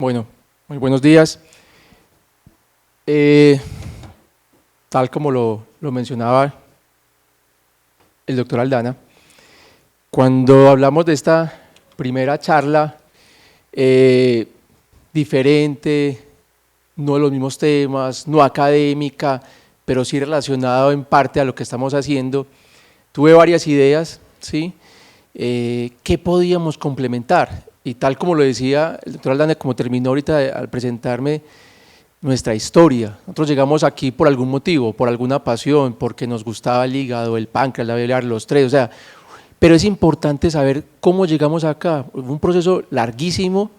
Bueno, muy buenos días. Eh, Tal como lo mencionaba el doctor Aldana, cuando hablamos de esta primera charla diferente, no de los mismos temas, no académica, pero sí relacionado en parte a lo que estamos haciendo, tuve varias ideas, ¿sí? ¿Qué podíamos complementar? Y tal como lo decía el doctor Aldana, como terminó ahorita al presentarme nuestra historia. Nosotros llegamos aquí por algún motivo, por alguna pasión, porque nos gustaba el hígado, el páncreas, la biliar, los tres, o sea, pero es importante saber cómo llegamos acá. Fue un proceso larguísimo,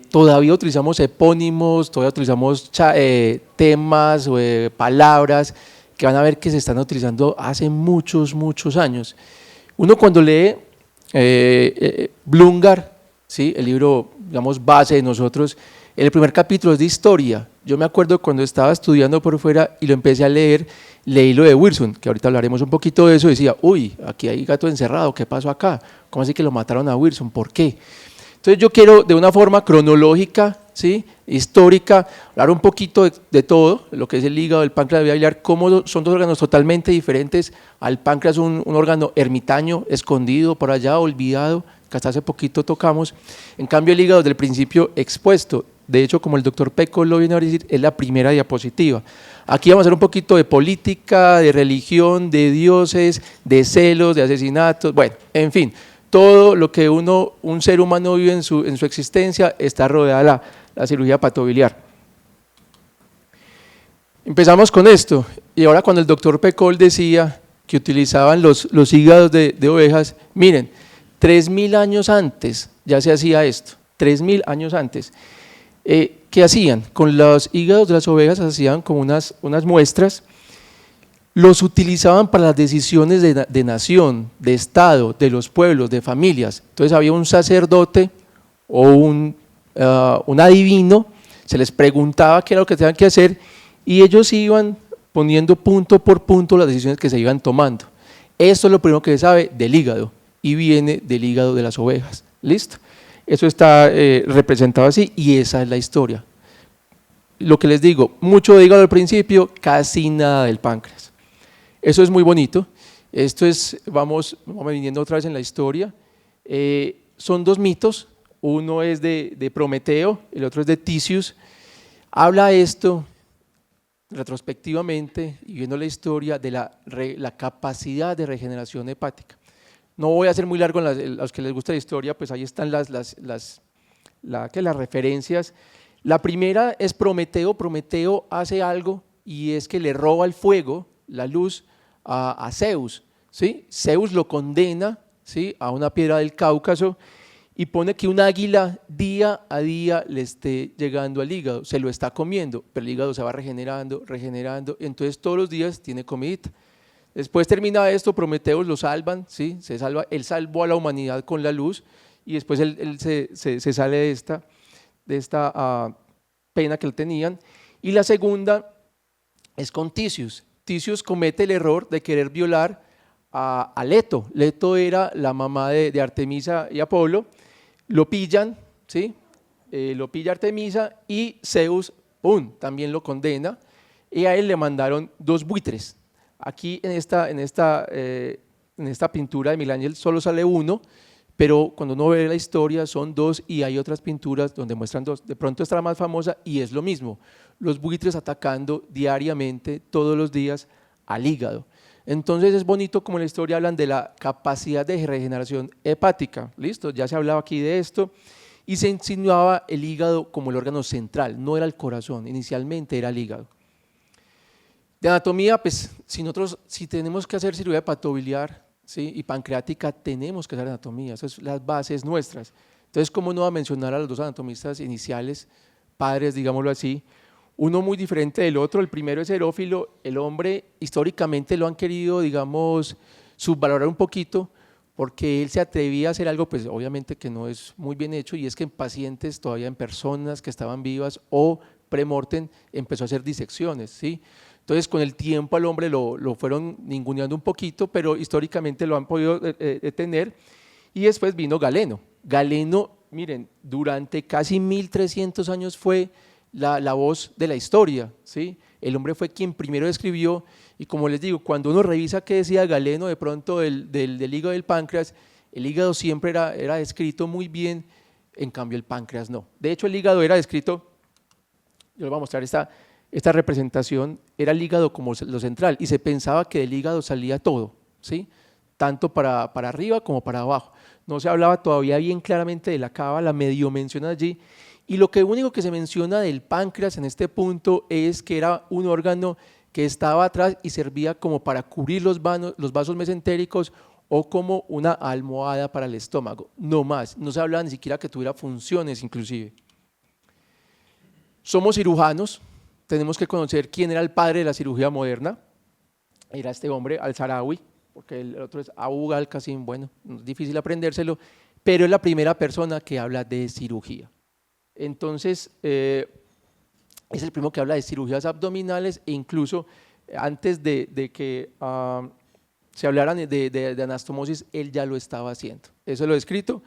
todavía utilizamos epónimos, todavía utilizamos temas o palabras que van a ver que se están utilizando hace muchos años. Uno cuando lee Blungar, ¿sí? El libro, digamos, base de nosotros, el primer capítulo es de historia. Yo me acuerdo cuando estaba estudiando por fuera y lo empecé a leer, leí lo de Wilson, que ahorita hablaremos un poquito de eso, y decía, uy, aquí hay gato encerrado, ¿qué pasó acá? ¿Cómo así que lo mataron a Wilson? ¿Por qué? Entonces yo quiero de una forma cronológica, ¿sí? Histórica, hablar un poquito de todo, lo que es el hígado, el páncreas, la vía biliar, cómo son dos órganos totalmente diferentes. Al páncreas un órgano ermitaño, escondido por allá, olvidado, que hasta hace poquito tocamos. En cambio el hígado desde el principio expuesto. De hecho, como el doctor Peco lo viene a decir, es la primera diapositiva. Aquí vamos a hacer un poquito de política, de religión, de dioses, de celos, de asesinatos, bueno, en fin, todo lo que un ser humano vive en su existencia está rodeada la cirugía hepatobiliar. Empezamos con esto, y ahora cuando el doctor Pecol decía que utilizaban los hígados de ovejas, miren, 3000 años antes ya se hacía esto, 3000 años antes. ¿Qué hacían? Con los hígados de las ovejas hacían como unas muestras, los utilizaban para las decisiones de nación, de estado, de los pueblos, de familias. Entonces había un sacerdote o un adivino, se les preguntaba qué era lo que tenían que hacer y ellos iban poniendo punto por punto las decisiones que se iban tomando. Esto es lo primero que se sabe del hígado y viene del hígado de las ovejas. ¿Listo? Eso está representado así y esa es la historia. Lo que les digo, mucho de hígado al principio, casi nada del páncreas. Eso es muy bonito. Esto es, vamos viniendo otra vez en la historia. Son dos mitos, uno es de Prometeo, el otro es de Tisius. Habla esto retrospectivamente y viendo la historia de la capacidad de regeneración hepática. No voy a ser muy largo, a los que les gusta la historia, pues ahí están las referencias. La primera es Prometeo. Prometeo hace algo y es que le roba el fuego, la luz, a Zeus, ¿sí? Zeus lo condena, ¿sí? A una piedra del Cáucaso y pone que un águila día a día le esté llegando al hígado, se lo está comiendo, pero el hígado se va regenerando, entonces todos los días tiene comidita. Después termina esto, Prometeo lo salvan, ¿sí? Él salvó a la humanidad con la luz y después él se sale de esta pena que él tenían. Y la segunda es con Tisius. Tisius comete el error de querer violar a Leto. Leto era la mamá de Artemisa y Apolo, lo pillan, ¿sí? Lo pilla Artemisa y Zeus, ¡pum!, también lo condena y a él le mandaron dos buitres. Aquí en esta pintura de Miguel Ángel solo sale uno, pero cuando uno ve la historia son dos y hay otras pinturas donde muestran dos. De pronto esta es la más famosa y es lo mismo, los buitres atacando diariamente, todos los días, al hígado. Entonces es bonito como en la historia hablan de la capacidad de regeneración hepática, listo, ya se hablaba aquí de esto y se insinuaba el hígado como el órgano central, no era el corazón, inicialmente era el hígado. De anatomía, pues si tenemos que hacer cirugía hepatobiliar, ¿sí?, y pancreática, tenemos que hacer anatomía, esas son las bases nuestras. Entonces, ¿cómo no va a mencionar a los dos anatomistas iniciales, padres, digámoslo así? Uno muy diferente del otro, el primero es Herófilo, el hombre históricamente lo han querido, digamos, subvalorar un poquito, porque él se atrevía a hacer algo, pues obviamente que no es muy bien hecho, y es que en pacientes, todavía en personas que estaban vivas o premortem, empezó a hacer disecciones, ¿sí? Entonces con el tiempo al hombre lo fueron ninguneando un poquito, pero históricamente lo han podido tener. Y después vino Galeno. Galeno miren, durante casi 1300 años fue la voz de la historia, ¿sí? El hombre fue quien primero escribió, y como les digo, cuando uno revisa qué decía Galeno de pronto del hígado y del páncreas, el hígado siempre era descrito muy bien, en cambio el páncreas no. De hecho el hígado era descrito, yo les voy a mostrar esta representación, era el hígado como lo central, y se pensaba que del hígado salía todo, ¿sí? Tanto para arriba como para abajo. No se hablaba todavía bien claramente de la cábala, medio menciona allí, y lo único que se menciona del páncreas en este punto es que era un órgano que estaba atrás y servía como para cubrir los vasos mesentéricos o como una almohada para el estómago, no más, no se hablaba ni siquiera que tuviera funciones inclusive. Somos cirujanos, tenemos que conocer quién era el padre de la cirugía moderna, era este hombre, Al-Sarawi, porque el otro es Abu al-Qasim, bueno, es difícil aprendérselo, pero es la primera persona que habla de cirugía. Entonces, es el primero que habla de cirugías abdominales e incluso antes de que se hablaran de anastomosis, él ya lo estaba haciendo. Eso lo he escrito.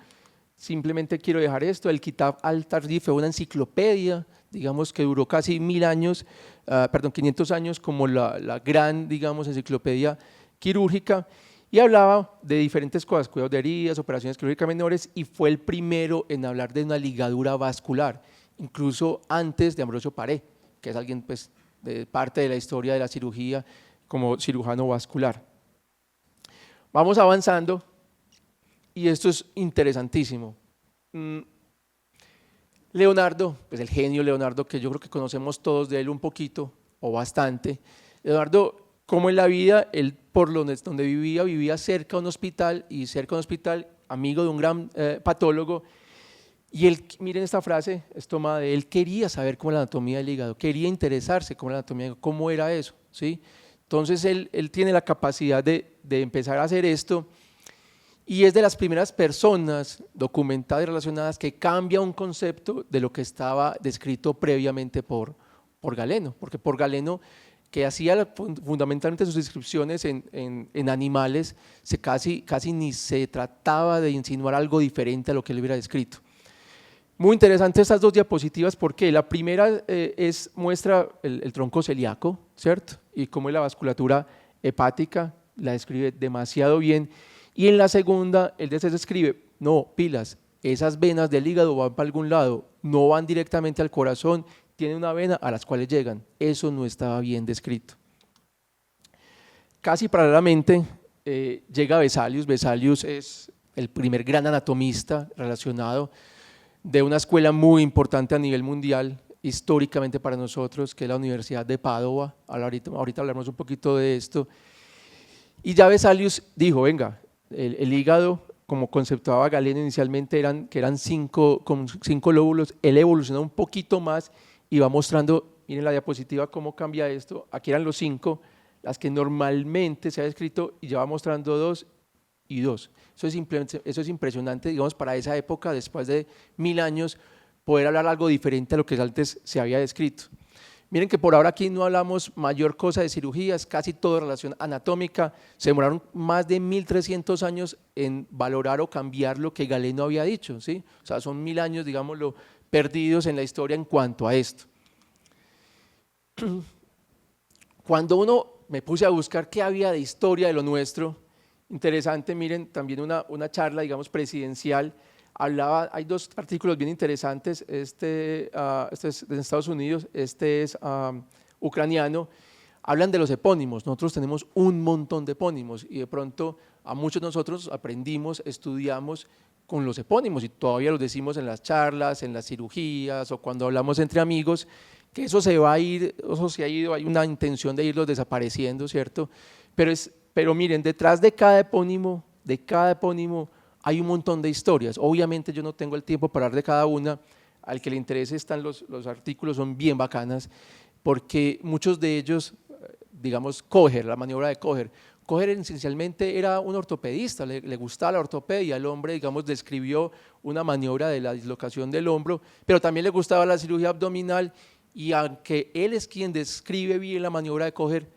Simplemente quiero dejar esto, el Kitab al-Tarjih fue una enciclopedia, digamos que duró casi 500 años como la gran, digamos, enciclopedia quirúrgica, y hablaba de diferentes cosas, cuidados de heridas, operaciones quirúrgicas menores, y fue el primero en hablar de una ligadura vascular, incluso antes de Ambrosio Paré, que es alguien pues, de parte de la historia de la cirugía como cirujano vascular. Vamos avanzando, y esto es interesantísimo. Leonardo, pues el genio Leonardo, que yo creo que conocemos todos de él un poquito o bastante. Leonardo, como en la vida, él por donde vivía cerca de un hospital, y cerca de un hospital, amigo de un gran patólogo, y él, miren esta frase, es tomada de él, quería saber cómo era la anatomía del hígado, quería interesarse cómo era la anatomía del hígado, cómo era eso, ¿sí? Entonces él tiene la capacidad de empezar a hacer esto, y es de las primeras personas documentadas y relacionadas que cambia un concepto de lo que estaba descrito previamente por Galeno, porque por Galeno, que hacía fundamentalmente sus descripciones en animales, casi ni se trataba de insinuar algo diferente a lo que él hubiera descrito. Muy interesante estas dos diapositivas porque la primera muestra el tronco celíaco, ¿cierto? Y cómo es la vasculatura hepática, la describe demasiado bien. Y en la segunda, él describe, no, pilas, esas venas del hígado van para algún lado, no van directamente al corazón, tienen una vena a las cuales llegan. Eso no estaba bien descrito. Casi paralelamente llega Vesalius. Vesalius es el primer gran anatomista relacionado de una escuela muy importante a nivel mundial, históricamente para nosotros, que es la Universidad de Padova. Ahorita hablaremos un poquito de esto. Y ya Vesalius dijo, venga, el hígado, como conceptuaba Galeno inicialmente, eran cinco lóbulos, él evolucionó un poquito más y va mostrando, miren la diapositiva cómo cambia esto, aquí eran los 5, las que normalmente se ha descrito, y ya va mostrando 2 y 2. Eso es impresionante, digamos, para esa época, después de 1000 años, poder hablar algo diferente a lo que antes se había descrito. Miren que por ahora aquí no hablamos mayor cosa de cirugías, casi todo relación anatómica, se demoraron más de 1300 años en valorar o cambiar lo que Galeno había dicho, ¿sí? O sea, son 1000 años, digámoslo, perdidos en la historia en cuanto a esto. Cuando me puse a buscar qué había de historia de lo nuestro, interesante, miren, también una charla, digamos, presidencial, hay dos artículos bien interesantes, este es de Estados Unidos, este es ucraniano, hablan de los epónimos. Nosotros tenemos un montón de epónimos y de pronto a muchos de nosotros aprendimos, estudiamos con los epónimos y todavía los decimos en las charlas, en las cirugías o cuando hablamos entre amigos, que eso se va a ir, eso se ha ido, hay una intención de irlos desapareciendo, ¿cierto? Pero miren, detrás de cada epónimo hay un montón de historias. Obviamente yo no tengo el tiempo para hablar de cada una, al que le interese están los artículos, son bien bacanas, porque muchos de ellos, digamos, Kocher, la maniobra de Kocher esencialmente era un ortopedista, le gustaba la ortopedia, el hombre, digamos, describió una maniobra de la dislocación del hombro, pero también le gustaba la cirugía abdominal, y aunque él es quien describe bien la maniobra de Kocher,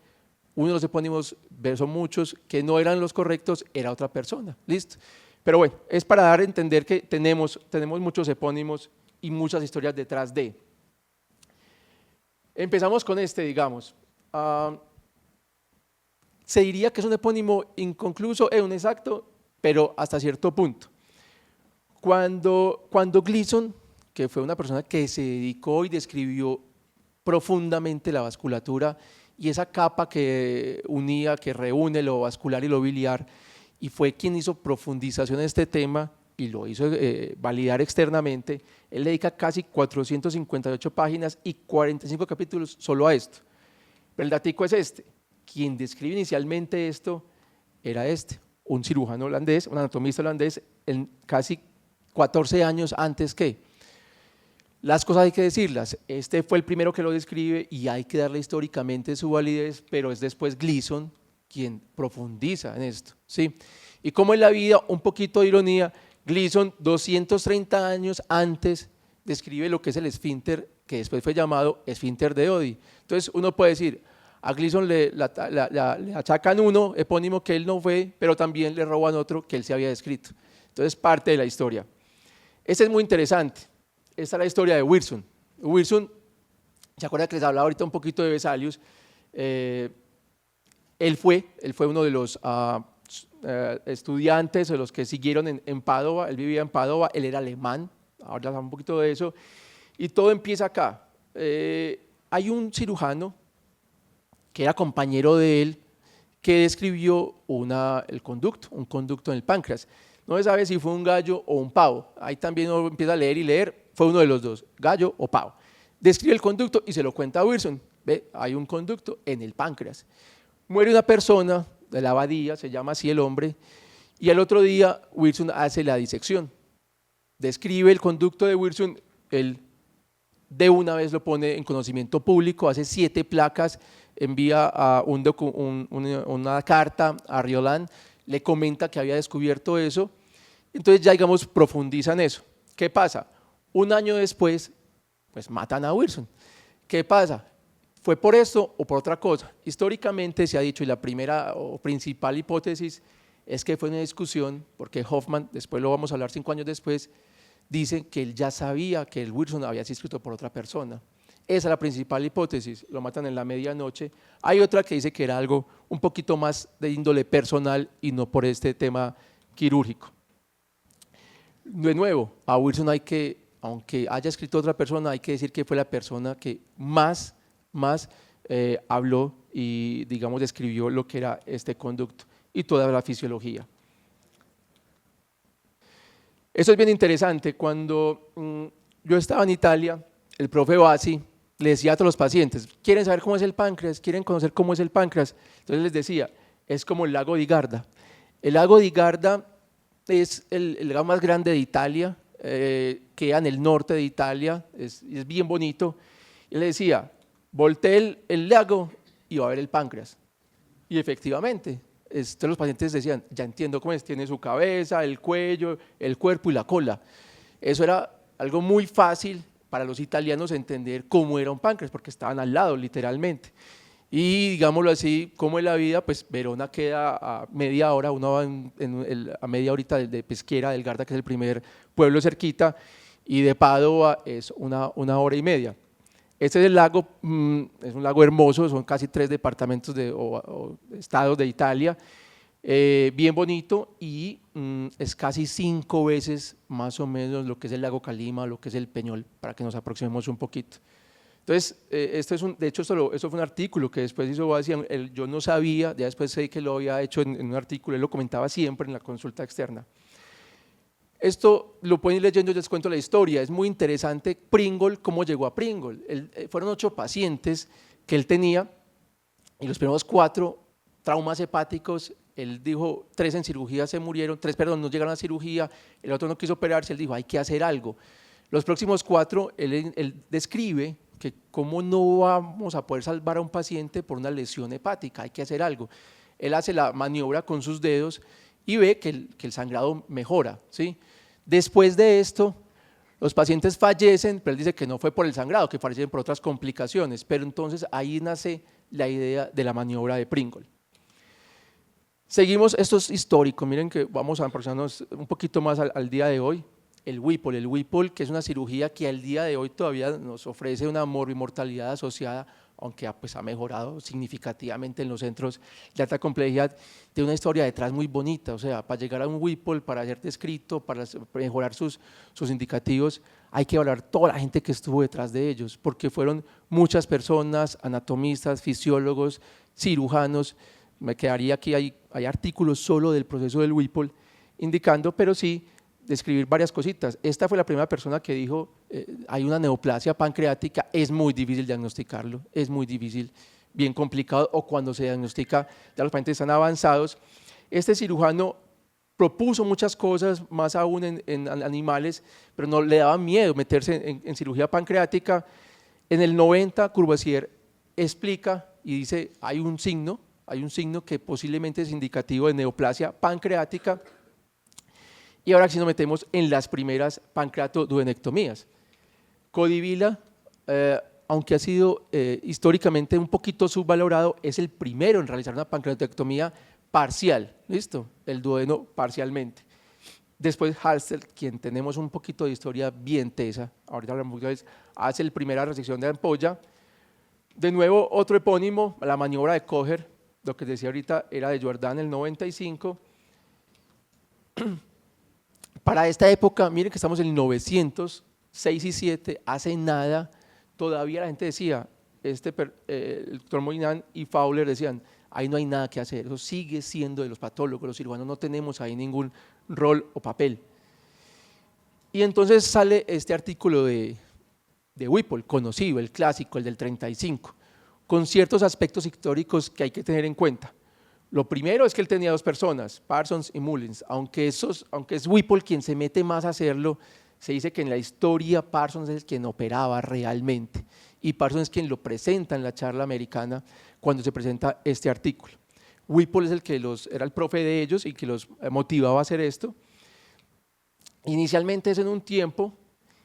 uno de los epónimos, son muchos, que no eran los correctos, era otra persona, ¿listo? Pero bueno, es para dar a entender que tenemos muchos epónimos y muchas historias detrás de. Empezamos con este, digamos. Se diría que es un epónimo inconcluso, es un exacto, pero hasta cierto punto. Cuando Gleason, que fue una persona que se dedicó y describió profundamente la vasculatura y esa capa que unía, que reúne lo vascular y lo biliar, y fue quien hizo profundización en este tema y lo hizo validar externamente, él dedica casi 458 páginas y 45 capítulos solo a esto. Pero el datico es este, quien describe inicialmente esto era un cirujano holandés, un anatomista holandés, en casi 14 años antes que. Las cosas hay que decirlas, este fue el primero que lo describe y hay que darle históricamente su validez, pero es después Gleason quien profundiza en esto, ¿sí? Y como en la vida, un poquito de ironía, Gleason 230 años antes describe lo que es el esfínter, que después fue llamado esfínter de Oddi. Entonces uno puede decir, a Gleason le achacan uno epónimo que él no fue, pero también le roban otro que él se había descrito. Entonces parte de la historia. Este es muy interesante. Esta es la historia de Wilson. Wilson, ¿se acuerdan que les hablaba ahorita un poquito de Vesalius? Él fue uno de los estudiantes, de los que siguieron en Padova. Él vivía en Padova, él era alemán, ahora hablamos un poquito de eso. Y todo empieza acá. Hay un cirujano que era compañero de él que describió un conducto en el páncreas. No se sabe si fue un gallo o un pavo. Ahí también uno empieza a leer y leer. Fue uno de los dos, gallo o pavo. Describe el conducto y se lo cuenta a Wilson. Ve, hay un conducto en el páncreas. Muere una persona de la abadía, se llama así el hombre, y al otro día Wilson hace la disección. Describe el conducto de Wilson, él de una vez lo pone en conocimiento público, hace 7 placas, envía a una carta a Riolan, le comenta que había descubierto eso, entonces ya digamos profundizan eso. ¿Qué pasa? Un año después, pues matan a Wilson. ¿Qué pasa? ¿Fue por esto o por otra cosa? Históricamente se ha dicho, y la primera o principal hipótesis es que fue una discusión, porque Hoffman, después lo vamos a hablar 5 años después, dice que él ya sabía que el Wilson había sido escrito por otra persona. Esa es la principal hipótesis, lo matan en la medianoche. Hay otra que dice que era algo un poquito más de índole personal y no por este tema quirúrgico. De nuevo, a Wilson hay que, aunque haya escrito otra persona, hay que decir que fue la persona que más habló y digamos describió lo que era este conducto y toda la fisiología. Eso es bien interesante. Cuando yo estaba en Italia, el profe Bassi le decía a todos los pacientes, ¿quieren saber cómo es el páncreas? ¿Quieren conocer cómo es el páncreas? Entonces les decía, es como el lago di Garda. El lago di Garda es el lago más grande de Italia, queda en el norte de Italia, es bien bonito. Y le decía, voltee el lago y va a ver el páncreas. Y efectivamente, los pacientes decían, ya entiendo cómo es, tiene su cabeza, el cuello, el cuerpo y la cola. Eso era algo muy fácil para los italianos entender cómo era un páncreas, porque estaban al lado literalmente. Y digámoslo así, como en la vida, pues Verona queda a media hora, uno va a media horita de Peschiera del Garda, que es el primer pueblo cerquita, y de Padova es una hora y media. Este es el lago, es un lago hermoso, son casi 3 departamentos o estados de Italia, bien bonito y es casi 5 veces más o menos lo que es el lago Calima, lo que es el Peñol, para que nos aproximemos un poquito. Entonces, de hecho, eso fue un artículo que después hizo Bassi, yo no sabía, ya después sé que lo había hecho en un artículo, él lo comentaba siempre en la consulta externa. Esto lo pueden ir leyendo, yo les cuento la historia, es muy interesante Pringle, cómo llegó a Pringle. Fueron 8 pacientes que él tenía y los primeros 4 traumas hepáticos, él dijo 3 en cirugía se murieron, 3 perdón, no llegaron a cirugía, el otro no quiso operarse, él dijo hay que hacer algo. Los próximos 4, él describe que cómo no vamos a poder salvar a un paciente por una lesión hepática, hay que hacer algo. Él hace la maniobra con sus dedos y ve que el sangrado mejora, ¿sí? Después de esto, los pacientes fallecen, pero él dice que no fue por el sangrado, que fallecen por otras complicaciones, pero entonces ahí nace la idea de la maniobra de Pringle. Seguimos, esto es histórico, miren que vamos a aproximarnos un poquito más al día de hoy. El Whipple, que es una cirugía que al día de hoy todavía nos ofrece una morbimortalidad asociada, aunque ha mejorado significativamente en los centros de alta complejidad, de una historia detrás muy bonita. O sea, para llegar a un Whipple, para ser descrito, para mejorar sus indicativos, hay que hablar toda la gente que estuvo detrás de ellos, porque fueron muchas personas, anatomistas, fisiólogos, cirujanos. Me quedaría aquí, hay artículos solo del proceso del Whipple indicando, pero sí describir varias cositas. Esta fue la primera persona que dijo, hay una neoplasia pancreática, es muy difícil diagnosticarlo, es muy difícil, bien complicado, o cuando se diagnostica ya los pacientes están avanzados. Este cirujano propuso muchas cosas, más aún en animales, pero no le daba miedo meterse en cirugía pancreática. En el 90, Courvoisier explica y dice, hay un signo que posiblemente es indicativo de neoplasia pancreática. Y ahora sí nos metemos en las primeras pancreatoduodenectomías. Codivila, aunque ha sido históricamente un poquito subvalorado, es el primero en realizar una pancreatectomía parcial, ¿listo? El duodeno parcialmente. Después Halsted, quien tenemos un poquito de historia bien tesa, ahorita hablamos de eso, hace la primera resección de ampolla. De nuevo, otro epónimo, la maniobra de Kocher, lo que decía ahorita era de Jordan el 95. Para esta época, miren que estamos en 906 y 7, hace nada, todavía la gente decía, el doctor Moinan y Fowler decían, ahí no hay nada que hacer, eso sigue siendo de los patólogos, los cirujanos no tenemos ahí ningún rol o papel. Y entonces sale este artículo de Whipple, conocido, el clásico, el del 35, con ciertos aspectos históricos que hay que tener en cuenta. Lo primero es que él tenía dos personas, Parsons y Mullins, aunque es Whipple quien se mete más a hacerlo, se dice que en la historia Parsons es quien operaba realmente y Parsons es quien lo presenta en la charla americana cuando se presenta este artículo. Whipple es el que era el profe de ellos y que los motivaba a hacer esto. Inicialmente es en un tiempo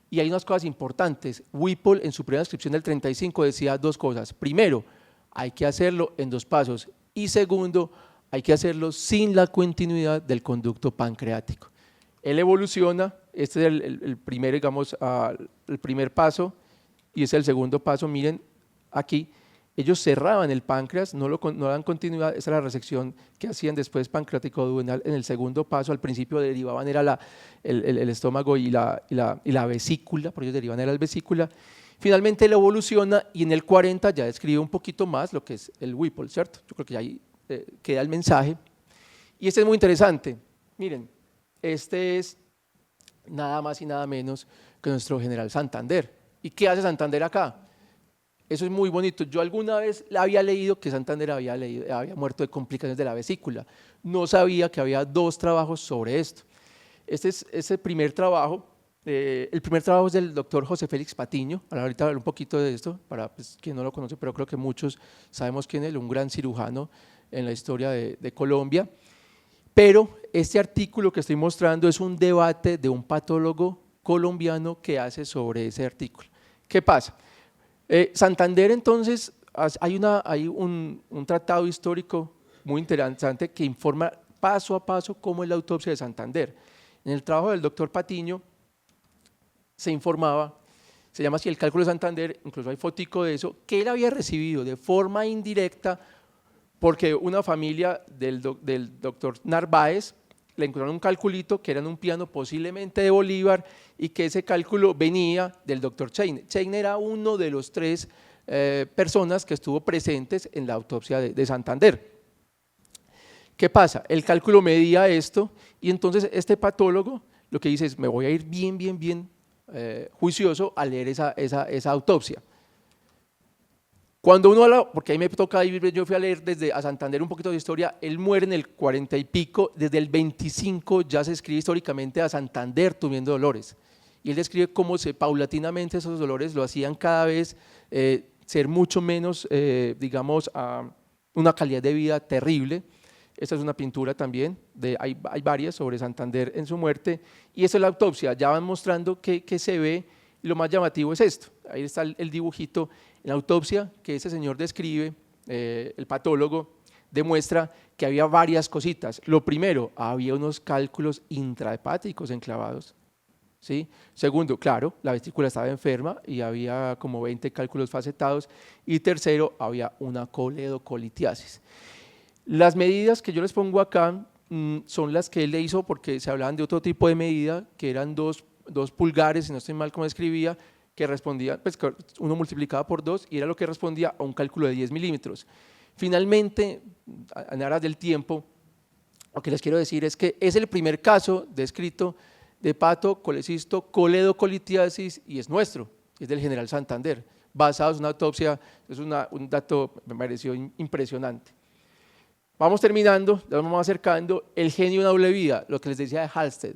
y hay unas cosas importantes. Whipple en su primera descripción del 35 decía dos cosas. Primero, hay que hacerlo en dos pasos. Y segundo, hay que hacerlo sin la continuidad del conducto pancreático. Él evoluciona, este es el primer, digamos, el primer paso y es el segundo paso, miren aquí, ellos cerraban el páncreas, no dan continuidad, esa es la resección que hacían después pancreático duodenal. En el segundo paso, al principio derivaban era el estómago y la vesícula, por ellos derivaban era la vesícula. Finalmente él evoluciona y en el 40 ya describe un poquito más lo que es el Whipple, ¿cierto? Yo creo que ahí queda el mensaje. Y este es muy interesante. Miren, este es nada más y nada menos que nuestro general Santander. ¿Y qué hace Santander acá? Eso es muy bonito. Yo alguna vez había leído que Santander había muerto de complicaciones de la vesícula. No sabía que había dos trabajos sobre esto. Este es ese primer trabajo. El primer trabajo es del doctor José Félix Patiño. Ahorita hablar un poquito de esto, para quien no lo conoce, pero creo que muchos sabemos quién es, un gran cirujano en la historia de Colombia. Pero este artículo que estoy mostrando es un debate de un patólogo colombiano que hace sobre ese artículo. ¿Qué pasa? Santander, entonces, hay un tratado histórico muy interesante que informa paso a paso cómo es la autopsia de Santander. En el trabajo del doctor Patiño se informaba, se llama así el cálculo de Santander, incluso hay fotico de eso, que él había recibido de forma indirecta porque una familia del doctor Narváez le encontraron un calculito que era en un piano posiblemente de Bolívar y que ese cálculo venía del doctor Cheine. Cheine era uno de los tres personas que estuvo presentes en la autopsia de Santander. ¿Qué pasa? El cálculo medía esto y entonces este patólogo lo que dice es me voy a ir bien juicioso a leer esa autopsia. Cuando uno habla, porque ahí me toca ir, yo fui a leer desde a Santander un poquito de historia, él muere en el 40 y pico, desde el 25 ya se escribe históricamente a Santander tuviendo dolores. Y él describe cómo paulatinamente esos dolores lo hacían cada vez ser mucho menos, digamos, una calidad de vida terrible. Esta es una pintura también, hay varias sobre Santander en su muerte, y esa es la autopsia, ya van mostrando que se ve, y lo más llamativo es esto, ahí está el dibujito, en la autopsia que ese señor describe, el patólogo, demuestra que había varias cositas. Lo primero, había unos cálculos intrahepáticos enclavados. ¿Sí? Segundo, claro, la vesícula estaba enferma y había como 20 cálculos facetados. Y tercero, había una coledocolitiasis. Las medidas que yo les pongo acá son las que él le hizo porque se hablaban de otro tipo de medida, que eran dos pulgares, si no estoy mal como escribía, que respondía, pues uno multiplicaba por 2 y era lo que respondía a un cálculo de 10 milímetros. Finalmente, en aras del tiempo, lo que les quiero decir es que es el primer caso descrito de hepato, colecisto, coledocolitiasis y es nuestro, es del General Santander, basado en una autopsia, es un dato me pareció impresionante. Vamos terminando, ya nos vamos acercando, el genio de una doble vida, lo que les decía de Halsted.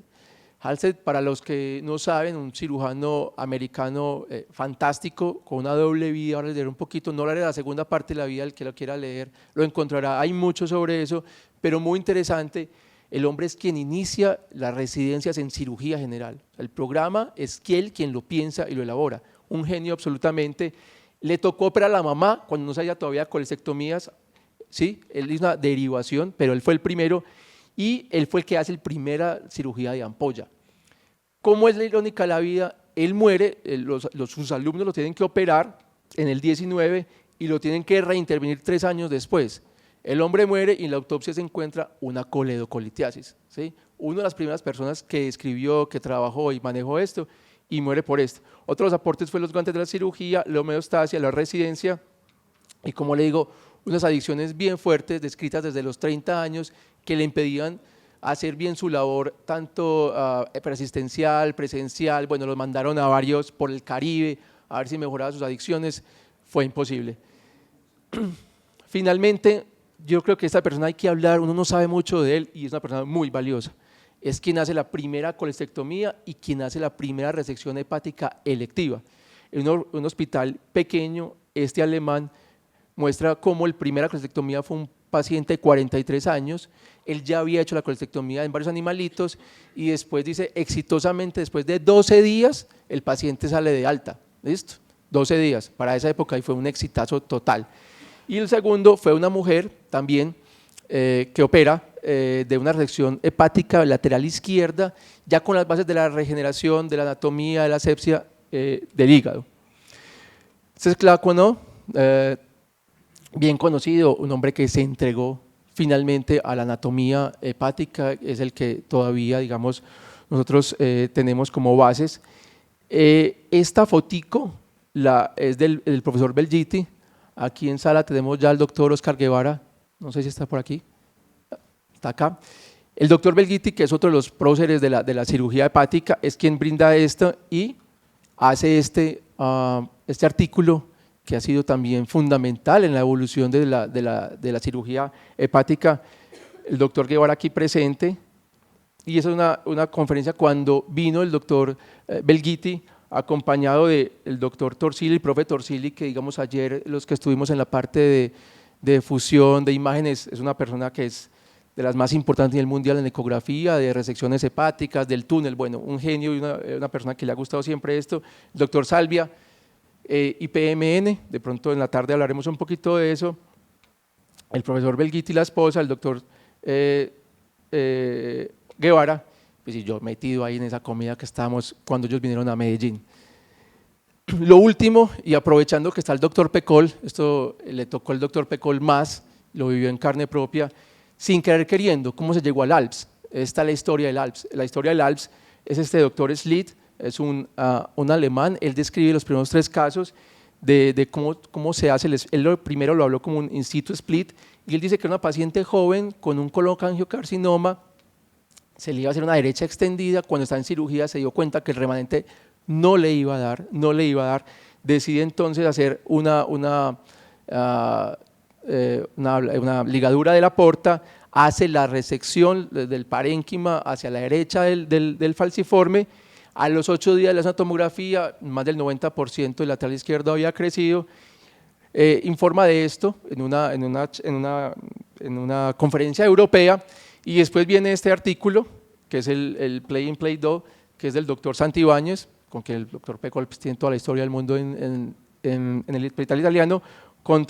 Halsted, para los que no saben, un cirujano americano fantástico, con una doble vida, ahora les diré un poquito, no hablaré de la segunda parte de la vida, el que lo quiera leer lo encontrará, hay mucho sobre eso, pero muy interesante. El hombre es quien inicia las residencias en cirugía general, el programa es él quien lo piensa y lo elabora, un genio absolutamente. Le tocó operar a la mamá cuando no se había todavía colestectomías, ¿sí? Él hizo una derivación, pero él fue el primero y él fue el que hace la primera cirugía de ampolla. ¿Cómo es la irónica de la vida? Él muere, sus alumnos lo tienen que operar en el 19 y lo tienen que reintervenir 3 años después. El hombre muere y en la autopsia se encuentra una coledocolitiasis, ¿sí? Una de las primeras personas que escribió, que trabajó y manejó esto y muere por esto. Otros aportes fue los guantes de la cirugía, la homeostasia, la residencia y como le digo, unas adicciones bien fuertes descritas desde los 30 años que le impedían hacer bien su labor, tanto persistencial, presencial, bueno, los mandaron a varios por el Caribe a ver si mejoraba sus adicciones, fue imposible. Finalmente, yo creo que esta persona hay que hablar, uno no sabe mucho de él y es una persona muy valiosa. Es quien hace la primera colestectomía y quien hace la primera resección hepática electiva. En un hospital pequeño, este alemán muestra cómo la primera colestectomía fue un paciente de 43 años, él ya había hecho la colestectomía en varios animalitos y después dice exitosamente, después de 12 días, el paciente sale de alta, ¿listo? 12 días, para esa época y fue un exitazo total. Y el segundo fue una mujer también que opera de una resección hepática lateral izquierda, ya con las bases de la regeneración, de la anatomía, de la asepsia del hígado. Este es Cláquano, bien conocido, un hombre que se entregó finalmente a la anatomía hepática, es el que todavía, digamos, nosotros tenemos como bases. Esta fotico es del profesor Belgitti. Aquí en sala tenemos ya al doctor Oscar Guevara, no sé si está por aquí, está acá. El doctor Belgitti, que es otro de los próceres de la cirugía hepática, es quien brinda esto y hace este artículo que ha sido también fundamental en la evolución de la cirugía hepática. El doctor Guevara aquí presente, y esa es una conferencia cuando vino el doctor Belgitti, acompañado del doctor Torsili, el profe Torsili, que digamos ayer los que estuvimos en la parte de fusión de imágenes, es una persona que es de las más importantes en el mundial en ecografía, de resecciones hepáticas, del túnel, bueno, un genio y una persona que le ha gustado siempre esto. El doctor Salvia, IPMN, de pronto en la tarde hablaremos un poquito de eso. El profesor Belgitti y la esposa, el doctor Guevara, pues y yo metido ahí en esa comida que estábamos cuando ellos vinieron a Medellín. Lo último, y aprovechando que está el doctor Pecol, esto le tocó al doctor Pecol más, lo vivió en carne propia, sin querer queriendo, cómo se llegó al ALPS. Esta es la historia del ALPS. La historia del ALPS es este doctor Schlitt, es un alemán, él describe los primeros 3 casos de cómo se hace, él primero lo habló como un in situ split, y él dice que una paciente joven con un colonangiocarcinoma se le iba a hacer una derecha extendida, cuando está en cirugía se dio cuenta que el remanente no le iba a dar, decide entonces hacer una ligadura de la porta, hace la resección del parénquima hacia la derecha del falciforme, a los 8 días de la tomografía, más del 90% del lateral izquierdo había crecido, informa de esto en una conferencia europea. Y después viene este artículo, que es el Play in Play Do, que es del doctor Santibáñez, con que el doctor Pecol pues, tiene toda la historia del mundo en el hospital italiano, con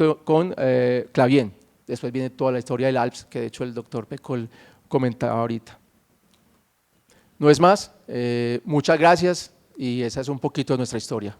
Clavien. después viene toda la historia del ALPS, que de hecho el doctor Pecol comentaba ahorita. No es más, muchas gracias y esa es un poquito de nuestra historia.